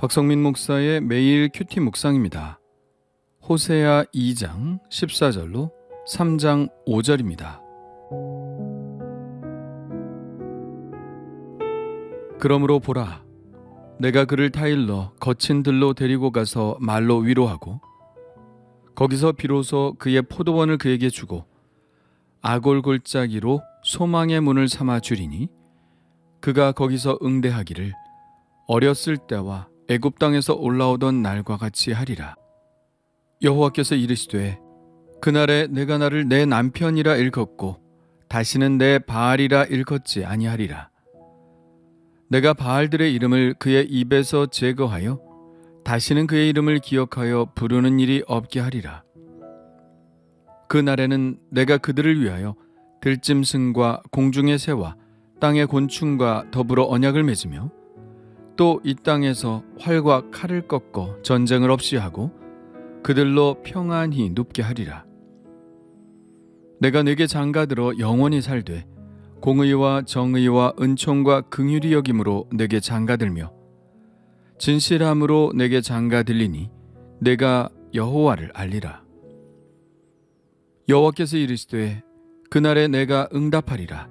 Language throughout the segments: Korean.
박성민 목사의 매일 큐티 묵상입니다. 호세아 2장 14절로 3장 5절입니다. 그러므로 보라, 내가 그를 타일러 거친 들로 데리고 가서 말로 위로하고 거기서 비로소 그의 포도원을 그에게 주고 아골 골짜기로 소망의 문을 삼아 주리니 그가 거기서 응대하기를 어렸을 때와 애굽 땅에서 올라오던 날과 같이 하리라. 여호와께서 이르시되 그날에 내가 나를 내 남편이라 일컫고 다시는 내 바알이라 일컫지 아니하리라. 내가 바알들의 이름을 그의 입에서 제거하여 다시는 그의 이름을 기억하여 부르는 일이 없게 하리라. 그날에는 내가 그들을 위하여 들짐승과 공중의 새와 땅의 곤충과 더불어 언약을 맺으며 또 이 땅에서 활과 칼을 꺾어 전쟁을 없이 하고 그들로 평안히 눕게 하리라. 내가 내게 장가들어 영원히 살되 공의와 정의와 은총과 긍휼이 여김으로 내게 장가들며 진실함으로 내게 장가들리니 내가 여호와를 알리라. 여호와께서 이르시되 그날에 내가 응답하리라.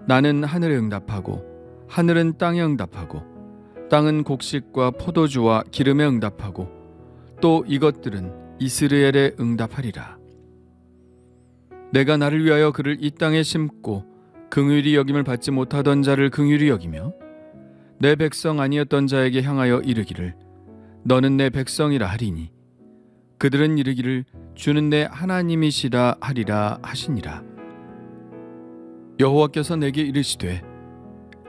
나는 하늘에 응답하고 하늘은 땅에 응답하고 땅은 곡식과 포도주와 기름에 응답하고 또 이것들은 이스라엘에 응답하리라. 내가 나를 위하여 그를 이 땅에 심고 긍휼히 여김을 받지 못하던 자를 긍휼히 여기며 내 백성 아니었던 자에게 향하여 이르기를 너는 내 백성이라 하리니 그들은 이르기를 주는 내 하나님이시라 하리라 하시니라. 여호와께서 내게 이르시되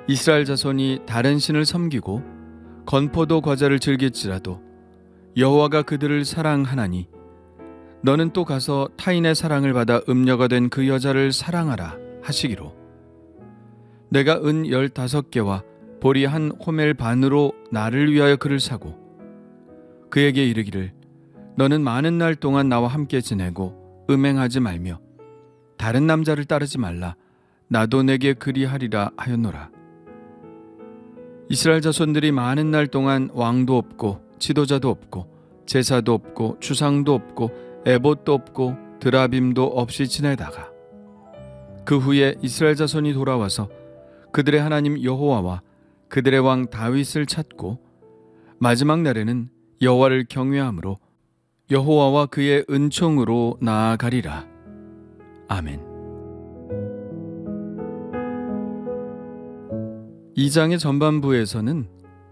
이스라엘 자손이 다른 신을 섬기고 건포도 과자를 즐길지라도 여호와가 그들을 사랑하나니 너는 또 가서 타인의 사랑을 받아 음녀가 된 그 여자를 사랑하라 하시기로 내가 은 15개와 보리 한 호멜 반으로 나를 위하여 그를 사고 그에게 이르기를 너는 많은 날 동안 나와 함께 지내고 음행하지 말며 다른 남자를 따르지 말라. 나도 내게 그리하리라 하였노라. 이스라엘 자손들이 많은 날 동안 왕도 없고 지도자도 없고 제사도 없고 주상도 없고 에봇도 없고 드라빔도 없이 지내다가 그 후에 이스라엘 자손이 돌아와서 그들의 하나님 여호와와 그들의 왕 다윗을 찾고 마지막 날에는 여호와를 경외함으로 여호와와 그의 은총으로 나아가리라. 아멘. 2장의 전반부에서는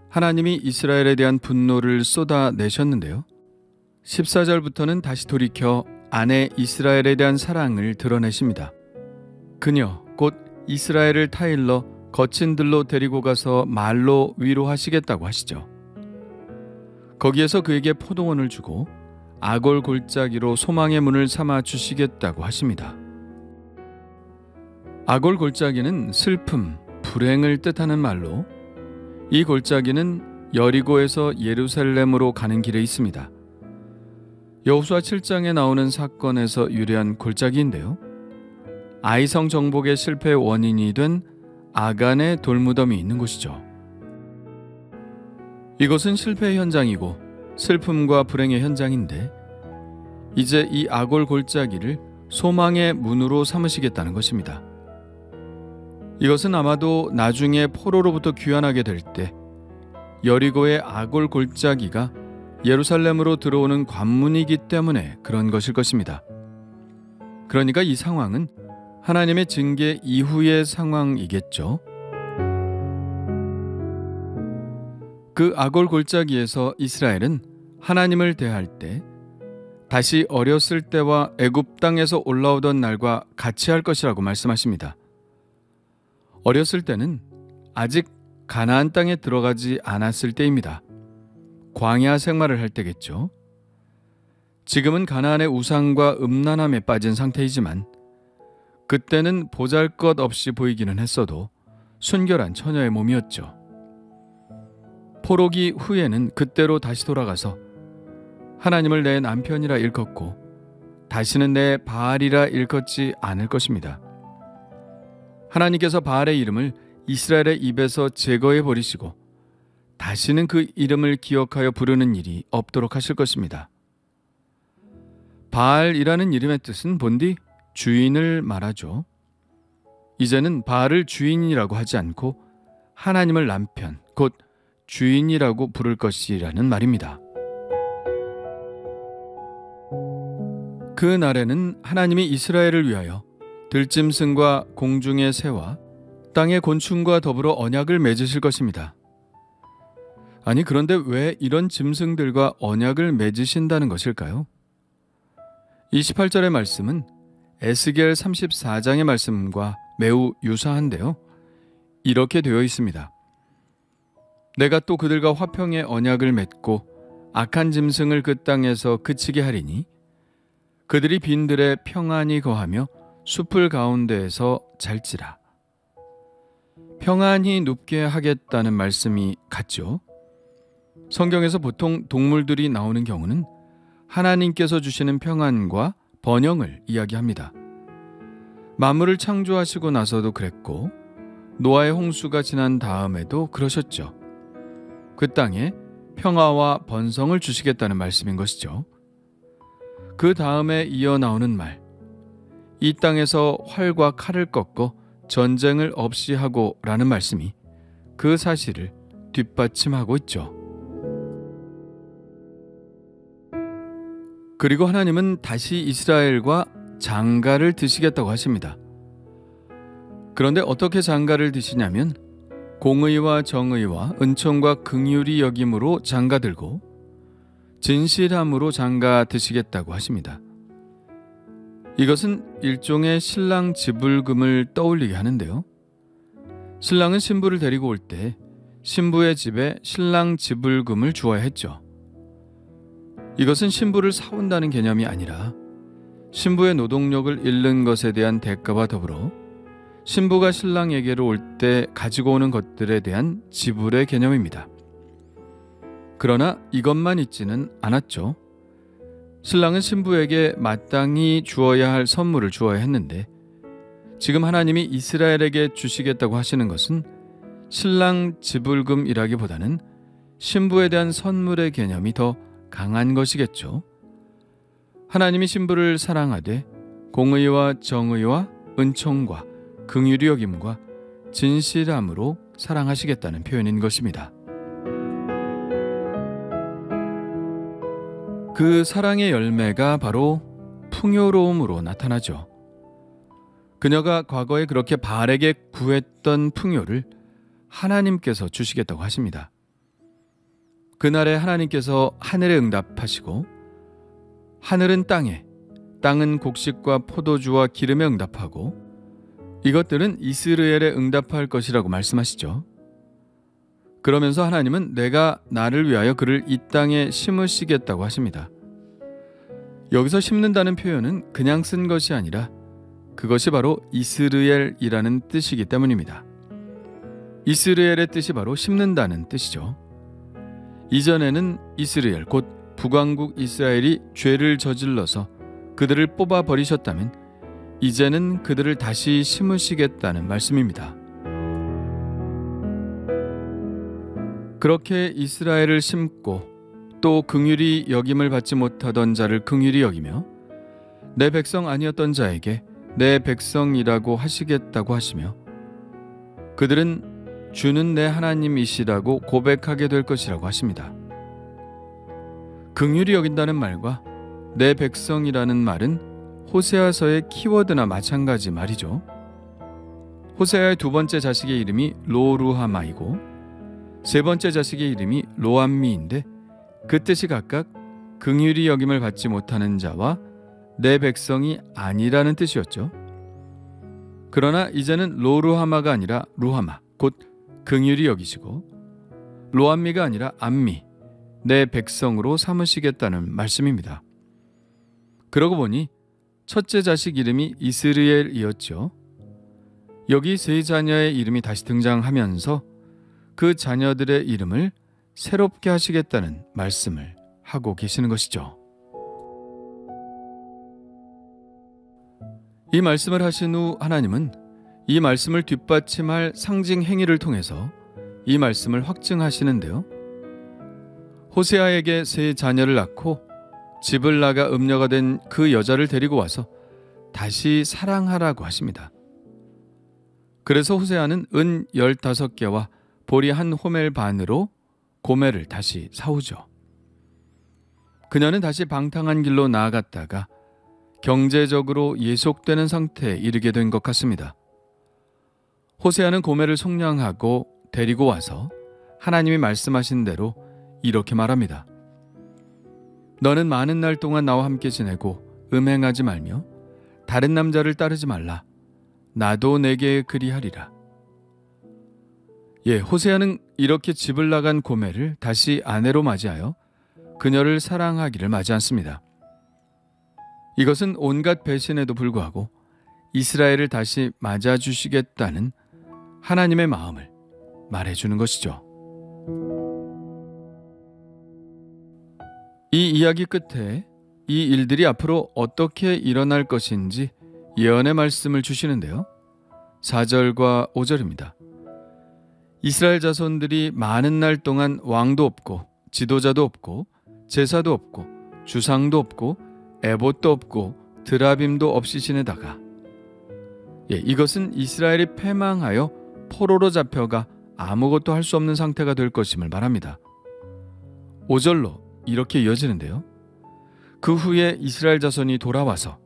하나님이 이스라엘에 대한 분노를 쏟아내셨는데요. 14절부터는 다시 돌이켜 아내 이스라엘에 대한 사랑을 드러내십니다. 그녀 곧 이스라엘을 타일러 거친 들로 데리고 가서 말로 위로하시겠다고 하시죠. 거기에서 그에게 포도원을 주고 아골 골짜기로 소망의 문을 삼아 주시겠다고 하십니다. 아골 골짜기는 슬픔, 불행을 뜻하는 말로 이 골짜기는 여리고에서 예루살렘으로 가는 길에 있습니다. 여호수아 7장에 나오는 사건에서 유래한 골짜기인데요. 아이성 정복의 실패의 원인이 된 아간의 돌무덤이 있는 곳이죠. 이곳은 실패의 현장이고 슬픔과 불행의 현장인데 이제 이 아골 골짜기를 소망의 문으로 삼으시겠다는 것입니다. 이것은 아마도 나중에 포로로부터 귀환하게 될 때 여리고의 아골 골짜기가 예루살렘으로 들어오는 관문이기 때문에 그런 것일 것입니다. 그러니까 이 상황은 하나님의 징계 이후의 상황이겠죠. 그 아골 골짜기에서 이스라엘은 하나님을 대할 때 다시 어렸을 때와 애굽 땅에서 올라오던 날과 같이 할 것이라고 말씀하십니다. 어렸을 때는 아직 가나안 땅에 들어가지 않았을 때입니다. 광야 생활을 할 때겠죠. 지금은 가나안의 우상과 음란함에 빠진 상태이지만 그때는 보잘것없이 보이기는 했어도 순결한 처녀의 몸이었죠. 포로기 후에는 그때로 다시 돌아가서 하나님을 내 남편이라 일컫고 다시는 내 바알이라 일컫지 않을 것입니다. 하나님께서 바알의 이름을 이스라엘의 입에서 제거해 버리시고 다시는 그 이름을 기억하여 부르는 일이 없도록 하실 것입니다. 바알이라는 이름의 뜻은 본디 주인을 말하죠. 이제는 바알을 주인이라고 하지 않고 하나님을 남편, 곧 주인이라고 부를 것이라는 말입니다. 그 날에는 하나님이 이스라엘을 위하여 들짐승과 공중의 새와 땅의 곤충과 더불어 언약을 맺으실 것입니다. 아니, 그런데 왜 이런 짐승들과 언약을 맺으신다는 것일까요? 28절의 말씀은 에스겔 34장의 말씀과 매우 유사한데요. 이렇게 되어 있습니다. 내가 또 그들과 화평의 언약을 맺고 악한 짐승을 그 땅에서 그치게 하리니 그들이 빈들에 평안히 거하며 숲을 가운데에서 잘지라. 평안히 눕게 하겠다는 말씀이 같죠. 성경에서 보통 동물들이 나오는 경우는 하나님께서 주시는 평안과 번영을 이야기합니다. 만물을 창조하시고 나서도 그랬고 노아의 홍수가 지난 다음에도 그러셨죠. 그 땅에 평화와 번성을 주시겠다는 말씀인 것이죠. 그 다음에 이어 나오는 말, 이 땅에서 활과 칼을 꺾고 전쟁을 없이 하고 라는 말씀이 그 사실을 뒷받침하고 있죠. 그리고 하나님은 다시 이스라엘과 장가를 드시겠다고 하십니다. 그런데 어떻게 장가를 드시냐면 공의와 정의와 은총과 긍휼이 여김으로 장가 들고 진실함으로 장가 드시겠다고 하십니다. 이것은 일종의 신랑 지불금을 떠올리게 하는데요. 신랑은 신부를 데리고 올 때 신부의 집에 신랑 지불금을 주어야 했죠. 이것은 신부를 사온다는 개념이 아니라 신부의 노동력을 잃는 것에 대한 대가와 더불어 신부가 신랑에게로 올 때 가지고 오는 것들에 대한 지불의 개념입니다. 그러나 이것만 있지는 않았죠. 신랑은 신부에게 마땅히 주어야 할 선물을 주어야 했는데 지금 하나님이 이스라엘에게 주시겠다고 하시는 것은 신랑 지불금이라기보다는 신부에 대한 선물의 개념이 더 강한 것이겠죠. 하나님이 신부를 사랑하되 공의와 정의와 은총과 긍휼이 여김과 진실함으로 사랑하시겠다는 표현인 것입니다. 그 사랑의 열매가 바로 풍요로움으로 나타나죠. 그녀가 과거에 그렇게 바알에게 구했던 풍요를 하나님께서 주시겠다고 하십니다. 그날에 하나님께서 하늘에 응답하시고 하늘은 땅에, 땅은 곡식과 포도주와 기름에 응답하고 이것들은 이스라엘에 응답할 것이라고 말씀하시죠. 그러면서 하나님은 내가 나를 위하여 그를 이 땅에 심으시겠다고 하십니다. 여기서 심는다는 표현은 그냥 쓴 것이 아니라 그것이 바로 이스라엘이라는 뜻이기 때문입니다. 이스라엘의 뜻이 바로 심는다는 뜻이죠. 이전에는 이스라엘 곧 북왕국 이스라엘이 죄를 저질러서 그들을 뽑아 버리셨다면 이제는 그들을 다시 심으시겠다는 말씀입니다. 그렇게 이스라엘을 심고 또 긍휼히 여김을 받지 못하던 자를 긍휼히 여기며 내 백성 아니었던 자에게 내 백성이라고 하시겠다고 하시며 그들은 주는 내 하나님이시라고 고백하게 될 것이라고 하십니다. 긍휼히 여긴다는 말과 내 백성이라는 말은 호세아서의 키워드나 마찬가지 말이죠. 호세아의 두 번째 자식의 이름이 로루하마이고 세 번째 자식의 이름이 로암미인데 그 뜻이 각각 긍휼히 여김을 받지 못하는 자와 내 백성이 아니라는 뜻이었죠. 그러나 이제는 로루하마가 아니라 루하마 곧 긍휼히 여기시고 로암미가 아니라 암미 내 백성으로 삼으시겠다는 말씀입니다. 그러고 보니 첫째 자식 이름이 이스라엘이었죠. 여기 세 자녀의 이름이 다시 등장하면서 그 자녀들의 이름을 새롭게 하시겠다는 말씀을 하고 계시는 것이죠. 이 말씀을 하신 후 하나님은 이 말씀을 뒷받침할 상징 행위를 통해서 이 말씀을 확증하시는데요. 호세아에게 세 자녀를 낳고 집을 나가 음녀가 된 그 여자를 데리고 와서 다시 사랑하라고 하십니다. 그래서 호세아는 은 15개와 보리 한 호멜 반으로 고멜을 다시 사오죠. 그녀는 다시 방탕한 길로 나아갔다가 경제적으로 예속되는 상태에 이르게 된 것 같습니다. 호세아는 고멜을 속량하고 데리고 와서 하나님이 말씀하신 대로 이렇게 말합니다. 너는 많은 날 동안 나와 함께 지내고 음행하지 말며 다른 남자를 따르지 말라. 나도 내게 그리하리라. 호세아는 이렇게 집을 나간 고멜을 다시 아내로 맞이하여 그녀를 사랑하기를 마지 않습니다. 이것은 온갖 배신에도 불구하고 이스라엘을 다시 맞아주시겠다는 하나님의 마음을 말해주는 것이죠. 이 이야기 끝에 이 일들이 앞으로 어떻게 일어날 것인지 예언의 말씀을 주시는데요. 4절과 5절입니다. 이스라엘 자손들이 많은 날 동안 왕도 없고 지도자도 없고 제사도 없고 주상도 없고 에봇도 없고 드라빔도 없이 지내다가 이것은 이스라엘이 패망하여 포로로 잡혀가 아무것도 할 수 없는 상태가 될 것임을 말합니다. 5절로 이렇게 이어지는데요. 그 후에 이스라엘 자손이 돌아와서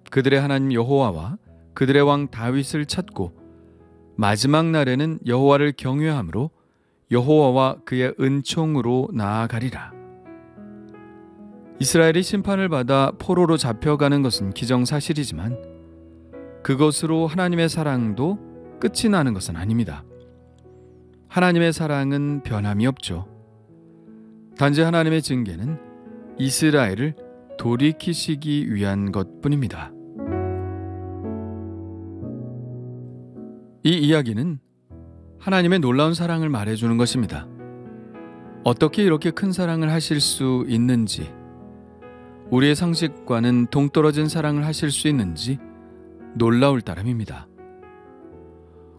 그들의 하나님 여호와와 그들의 왕 다윗을 찾고 마지막 날에는 여호와를 경외함으로 여호와와 그의 은총으로 나아가리라. 이스라엘이 심판을 받아 포로로 잡혀가는 것은 기정사실이지만 그것으로 하나님의 사랑도 끝이 나는 것은 아닙니다. 하나님의 사랑은 변함이 없죠. 단지 하나님의 징계는 이스라엘을 돌이키시기 위한 것뿐입니다. 이 이야기는 하나님의 놀라운 사랑을 말해주는 것입니다. 어떻게 이렇게 큰 사랑을 하실 수 있는지, 우리의 상식과는 동떨어진 사랑을 하실 수 있는지 놀라울 따름입니다.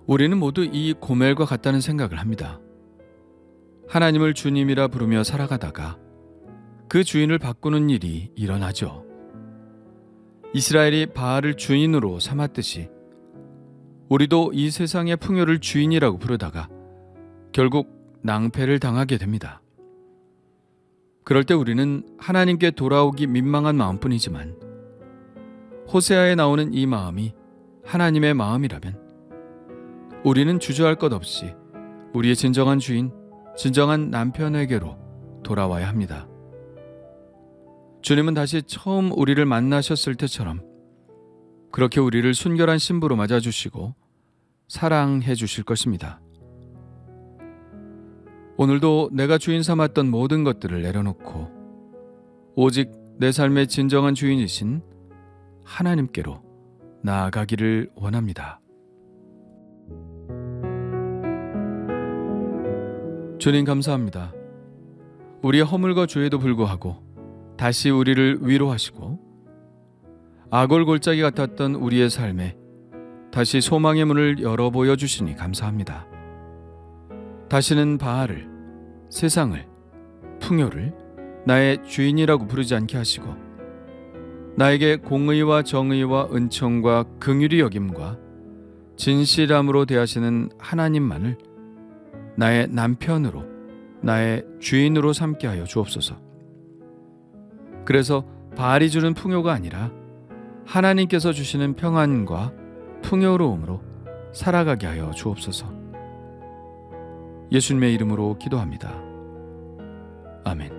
우리는 모두 이 고멜과 같다는 생각을 합니다. 하나님을 주님이라 부르며 살아가다가 그 주인을 바꾸는 일이 일어나죠. 이스라엘이 바알을 주인으로 삼았듯이 우리도 이 세상의 풍요를 주인이라고 부르다가 결국 낭패를 당하게 됩니다. 그럴 때 우리는 하나님께 돌아오기 민망한 마음뿐이지만 호세아에 나오는 이 마음이 하나님의 마음이라면 우리는 주저할 것 없이 우리의 진정한 주인, 진정한 남편에게로 돌아와야 합니다. 주님은 다시 처음 우리를 만나셨을 때처럼 그렇게 우리를 순결한 신부로 맞아주시고 사랑해 주실 것입니다. 오늘도 내가 주인 삼았던 모든 것들을 내려놓고 오직 내 삶의 진정한 주인이신 하나님께로 나아가기를 원합니다. 주님 감사합니다. 우리의 허물과 죄에도 불구하고 다시 우리를 위로하시고 아골 골짜기 같았던 우리의 삶에 다시 소망의 문을 열어 보여주시니 감사합니다. 다시는 바알을, 세상을, 풍요를 나의 주인이라고 부르지 않게 하시고 나에게 공의와 정의와 은총과 긍휼히 여김과 진실함으로 대하시는 하나님만을 나의 남편으로, 나의 주인으로 삼게 하여 주옵소서. 그래서 바알이 주는 풍요가 아니라 하나님께서 주시는 평안과 풍요로움으로 살아가게 하여 주옵소서. 예수님의 이름으로 기도합니다. 아멘.